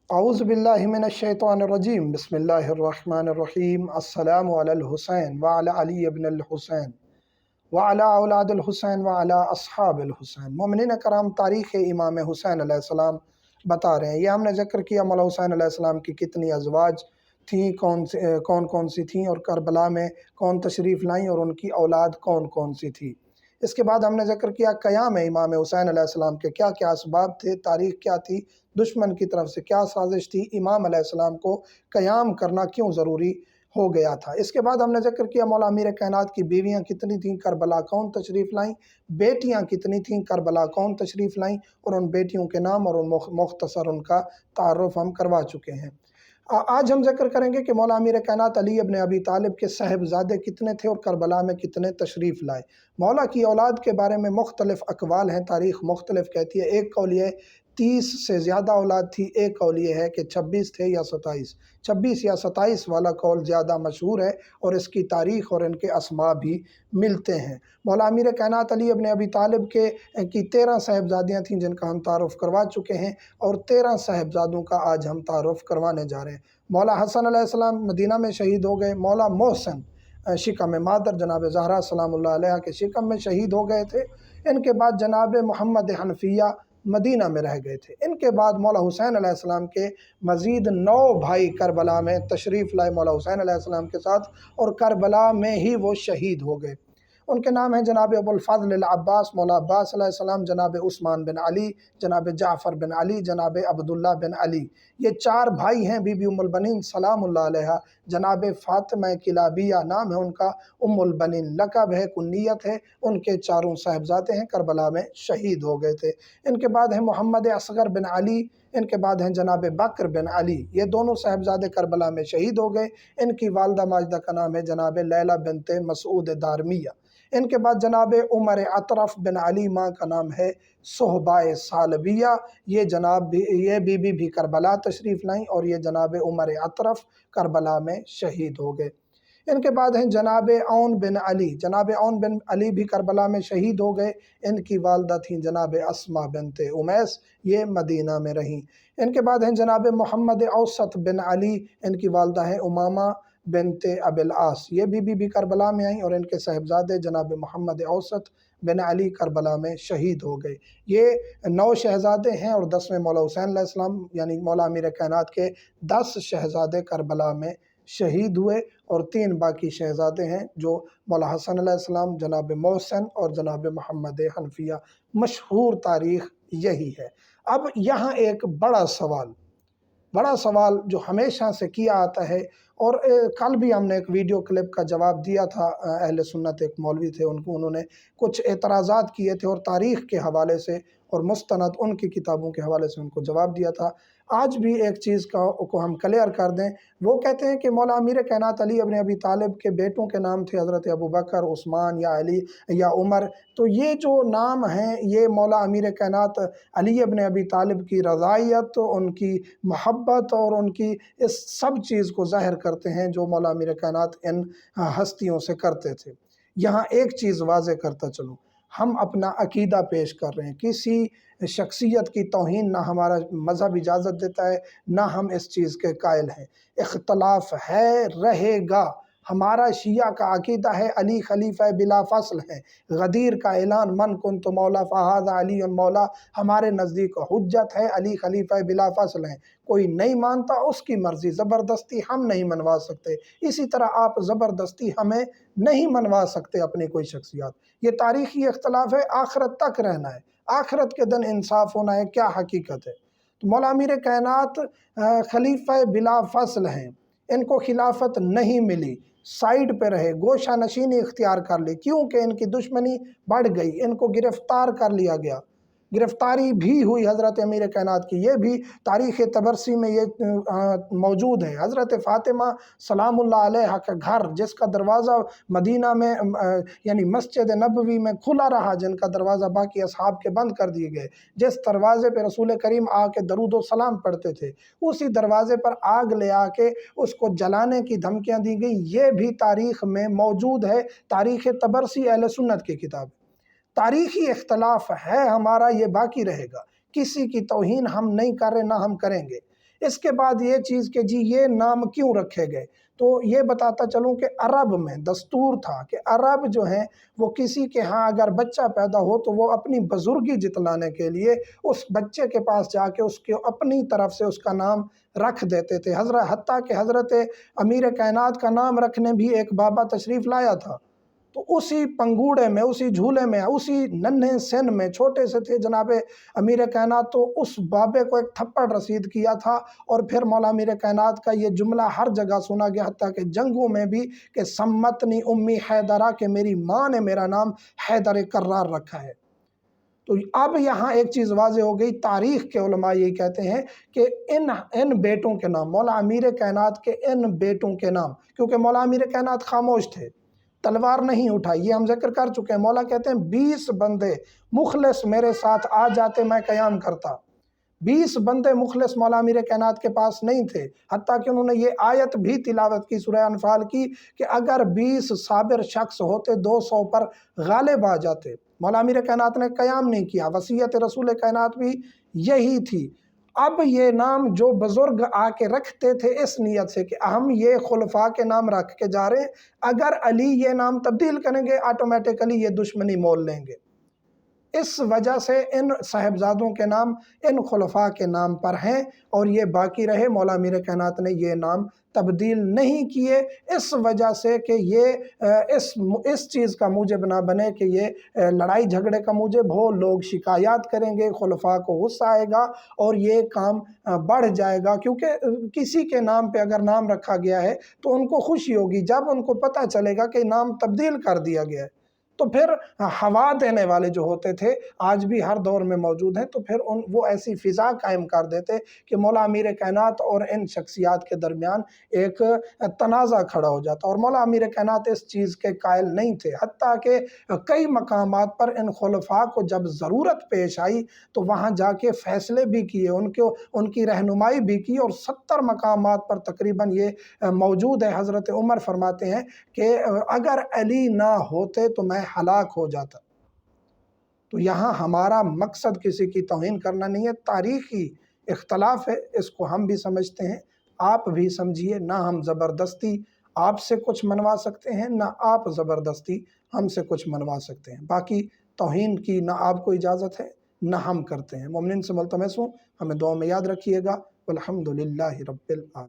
اعوذ باللہ من الشیطان الرجیم بسم اللہ الرحمن الرحیم السلام علی الحسین وعلی علی ابن الحسین وعلی اولاد الحسین وعلی اصحاب الحسین۔ مومنین کرام، تاریخ امام حسین علیہ السلام بتا رہے ہیں۔ یہ ہم نے ذکر کیا مولا حسین علیہ السلام کی کتنی ازواج تھیں، کون کون سی تھیں، اور کربلا میں کون تشریف لائیں، اور ان کی اولاد کون کون سی تھی۔ اس کے بعد ہم نے ذکر کیا قیام امام حسین علیہ السلام کے کیا کیا اسباب تھے، تاریخ کیا تھی، دشمن کی طرف سے کیا سازش تھی، امام علیہ السلام کو قیام کرنا کیوں ضروری ہو گیا تھا۔ اس کے بعد ہم نے ذکر کیا مولا امیر کائنات کی بیویاں کتنی تھیں، کربلا کون تشریف لائیں، بیٹیاں کتنی تھیں، کربلا کون تشریف لائیں، اور ان بیٹیوں کے نام اور مختصر ان کا تعارف ہم کروا چکے ہیں۔ آج ہم ذکر کریں گے کہ مولا امیر کائنات علی ابن ابی طالب کے صاحبزادے کتنے تھے اور کربلا میں کتنے تشریف لائے۔ مولا کی اولاد کے بارے میں مختلف اقوال ہیں، تاریخ مختلف کہتی ہے۔ ایک قول یہ 30 سے زیادہ اولاد تھی، ایک قول یہ ہے کہ 26 تھے یا 27۔ 26 یا 27 والا قول زیادہ مشہور ہے، اور اس کی تاریخ اور ان کے اسماء بھی ملتے ہیں۔ مولا امیر کائنات علی ابن ابی طالب کی 13 صاحبزادیاں تھیں جن کا ہم تعارف کروا چکے ہیں، اور 13 صاحبزادوں کا آج ہم تعارف کروانے جا رہے ہیں۔ مولا حسن علیہ السلام مدینہ میں شہید ہو گئے۔ مولا محسن شکم مادر جناب زہرا سلام اللہ علیہ کے شکم میں شہید ہو گئے تھے۔ ان کے بعد جناب محمد حنفیہ مدینہ میں رہ گئے تھے۔ ان کے بعد مولا حسین علیہ السلام کے مزید 9 بھائی کربلا میں تشریف لائے مولا حسین علیہ السلام کے ساتھ، اور کربلا میں ہی وہ شہید ہو گئے۔ ان کے نام ہیں جناب ابو الفضل العباس مولا عباس علیہ السلام، جناب عثمان بن علی، جناب جعفر بن علی، جناب عبداللہ بن علی۔ یہ 4 بھائی ہیں۔ بی بی ام البنین سلام اللہ علیہ جناب فاطمہ کلابیہ نام ہے ان کا، ام البنین لقب ہے، کنیت ہے۔ ان کے 4 صاحبزادے ہیں، کربلا میں شہید ہو گئے تھے۔ ان کے بعد ہیں محمد اصغر بن علی، ان کے بعد ہیں جناب بکر بن علی۔ یہ دونوں صاحبزادے کربلا میں شہید ہو گئے۔ ان کی والدہ ماجدہ کا نام ہے جناب لیلہ بنت مسعود دارمیہ۔ ان کے بعد جناب عمر اطرف بن علی، ماں کا نام ہے صہبائے سالبیہ۔ یہ بی بی بھی کربلا تشریف لائیں، اور یہ جناب عمر اطرف کربلا میں شہید ہو گئے۔ ان کے بعد ہیں جناب عون بن علی۔ جناب عون بن علی بھی کربلا میں شہید ہو گئے۔ ان کی والدہ تھیں جناب اسما بنت امیس، یہ مدینہ میں رہیں۔ ان کے بعد ہیں جناب محمد اوسط بن علی، ان کی والدہ ہیں امامہ بنت ابی العاص۔ یہ بھی کربلا میں آئیں، اور ان کے صاحبزادے جناب محمد اوسط بن علی کربلا میں شہید ہو گئے۔ یہ 9 شہزادے ہیں، اور 10ویں مولا حسین علیہ السلام یعنی مولا امیر کائنات کے 10 شہزادے کربلا میں شہید ہوئے، اور 3 باقی شہزادے ہیں جو مولا حسن علیہ السلام، جناب محسن اور جناب محمد حنفیہ۔ مشہور تاریخ یہی ہے۔ اب یہاں ایک بڑا سوال جو ہمیشہ سے کیا آتا ہے، اور کل بھی ہم نے ایک ویڈیو کلپ کا جواب دیا تھا۔ اہل سنت ایک مولوی تھے، انہوں نے کچھ اعتراضات کیے تھے، اور تاریخ کے حوالے سے اور مستند ان کی کتابوں کے حوالے سے ان کو جواب دیا تھا۔ آج بھی ایک چیز کو ہم کلیئر کر دیں۔ وہ کہتے ہیں کہ مولا امیر کائنات علی ابن ابی طالب کے بیٹوں کے نام تھے حضرت ابو بکر، عثمان یا علی یا عمر۔ تو یہ جو نام ہیں، یہ مولا امیر کائنات علی ابن ابی طالب کی رضائیت، ان کی محبت اور ان کی اس سب چیز کو ظاہر کرتے ہیں جو مولا امیر کائنات ان ہستیوں سے کرتے تھے۔ یہاں ایک چیز واضح کرتا چلوں، ہم اپنا عقیدہ پیش کر رہے ہیں، کسی شخصیت کی توہین نہ ہمارا مذہب اجازت دیتا ہے، نہ ہم اس چیز کے قائل ہیں۔ اختلاف ہے، رہے گا۔ ہمارا شیعہ کا عقیدہ ہے علی خلیفہ بلا فصل ہے۔ غدیر کا اعلان من کنت مولا فہذا علی مولا، ہمارے نزدیک حجت ہے، علی خلیفہ بلا فصل ہیں۔ کوئی نہیں مانتا، اس کی مرضی، زبردستی ہم نہیں منوا سکتے۔ اسی طرح آپ زبردستی ہمیں نہیں منوا سکتے اپنی کوئی شخصیات۔ یہ تاریخی اختلاف ہے، آخرت تک رہنا ہے، آخرت کے دن انصاف ہونا ہے، کیا حقیقت ہے۔ تو مولا امیر کائنات خلیفہ بلا فصل ہیں، ان کو خلافت نہیں ملی، سائیڈ پہ رہے، گوشہ نشینی اختیار کر لی، کیونکہ ان کی دشمنی بڑھ گئی، ان کو گرفتار کر لیا گیا۔ گرفتاری بھی ہوئی حضرت امیر کائنات کی، یہ بھی تاریخ طبرسی میں یہ موجود ہے۔ حضرت فاطمہ سلام اللہ علیہ کا گھر، جس کا دروازہ مدینہ میں یعنی مسجد نبوی میں کھلا رہا، جن کا دروازہ باقی اصحاب کے بند کر دیے گئے، جس دروازے پہ رسول کریم آ کے درود و سلام پڑھتے تھے، اسی دروازے پر آگ لے آ کے اس کو جلانے کی دھمکیاں دی گئی۔ یہ بھی تاریخ میں موجود ہے، تاریخ طبرسی اہل سنت کی کتاب۔ تاریخی اختلاف ہے ہمارا، یہ باقی رہے گا۔ کسی کی توہین ہم نہیں کر رہے، نہ ہم کریں گے۔ اس کے بعد یہ چیز کہ جی یہ نام کیوں رکھے گئے، تو یہ بتاتا چلوں کہ عرب میں دستور تھا کہ عرب جو ہیں وہ کسی کے ہاں اگر بچہ پیدا ہو تو وہ اپنی بزرگی جتلانے کے لیے اس بچے کے پاس جا کے اس کے اپنی طرف سے اس کا نام رکھ دیتے تھے، حتیٰ کہ حضرت امیر کائنات کا نام رکھنے بھی ایک بابا تشریف لایا تھا، تو اسی پنگوڑے میں، اسی جھولے میں، اسی ننھے سن میں چھوٹے سے تھے جناب امیر کائنات، تو اس بابے کو ایک تھپڑ رسید کیا تھا، اور پھر مولا امیر کائنات کا یہ جملہ ہر جگہ سنا گیا، حتیٰ کہ جنگوں میں بھی، کہ سمتنی امی حیدرہ، کہ میری ماں نے میرا نام حیدر کرار رکھا ہے۔ تو اب یہاں ایک چیز واضح ہو گئی، تاریخ کے علماء یہی کہتے ہیں کہ ان بیٹوں کے نام، مولا امیر کائنات کے ان بیٹوں کے نام، کیونکہ مولا امیر کائنات خاموش تھے، تلوار نہیں اٹھائی، یہ ہم ذکر کر چکے ہیں۔ مولا کہتے ہیں 20 بندے مخلص میرے ساتھ آ جاتے میں قیام کرتا۔ 20 بندے مخلص مولا امیر کائنات کے پاس نہیں تھے، حتیٰ کہ انہوں نے یہ آیت بھی تلاوت کی سورہ انفال کی کہ اگر 20 صابر شخص ہوتے 200 پر غالب آ جاتے۔ مولا امیر کائنات نے قیام نہیں کیا، وصیت رسول کائنات بھی یہی تھی۔ اب یہ نام جو بزرگ آ کے رکھتے تھے اس نیت سے کہ ہم یہ خلفاء کے نام رکھ کے جا رہے ہیں، اگر علی یہ نام تبدیل کریں گے آٹومیٹکلی یہ دشمنی مول لیں گے، اس وجہ سے ان صاحبزادوں کے نام ان خلفاء کے نام پر ہیں، اور یہ باقی رہے۔ مولا امیر کائنات نے یہ نام تبدیل نہیں کیے، اس وجہ سے کہ یہ اس چیز کا موجب نہ بنے کہ یہ لڑائی جھگڑے کا موجب ہو، لوگ شکایات کریں گے، خلفاء کو غصہ آئے گا اور یہ کام بڑھ جائے گا، کیونکہ کسی کے نام پہ اگر نام رکھا گیا ہے تو ان کو خوشی ہوگی، جب ان کو پتہ چلے گا کہ نام تبدیل کر دیا گیا ہے تو پھر ہوا دینے والے جو ہوتے تھے آج بھی ہر دور میں موجود ہیں، تو پھر وہ ایسی فضا قائم کر دیتے کہ مولا امیر کائنات اور ان شخصیات کے درمیان ایک تنازع کھڑا ہو جاتا، اور مولا امیر کائنات اس چیز کے قائل نہیں تھے، حتیٰ کہ کئی مقامات پر ان خلفاء کو جب ضرورت پیش آئی تو وہاں جا کے فیصلے بھی کیے، ان کی رہنمائی بھی کی، اور 70 مقامات پر تقریباً یہ موجود ہے۔ حضرت عمر فرماتے ہیں کہ اگر علی نہ ہوتے تو میں ہلاک ہو جاتا۔ تو یہاں ہمارا مقصد کسی کی توہین کرنا نہیں ہے، تاریخی اختلاف ہے، اس کو ہم بھی سمجھتے ہیں، آپ بھی سمجھیے، نہ ہم زبردستی آپ سے کچھ منوا سکتے ہیں، نہ آپ زبردستی ہم سے کچھ منوا سکتے ہیں، باقی توہین کی نہ آپ کو اجازت ہے نہ ہم کرتے ہیں۔ مومنین سے ملتمس ہوں، ہمیں دعا میں یاد رکھیے گا۔ والحمدللہ رب العالمین۔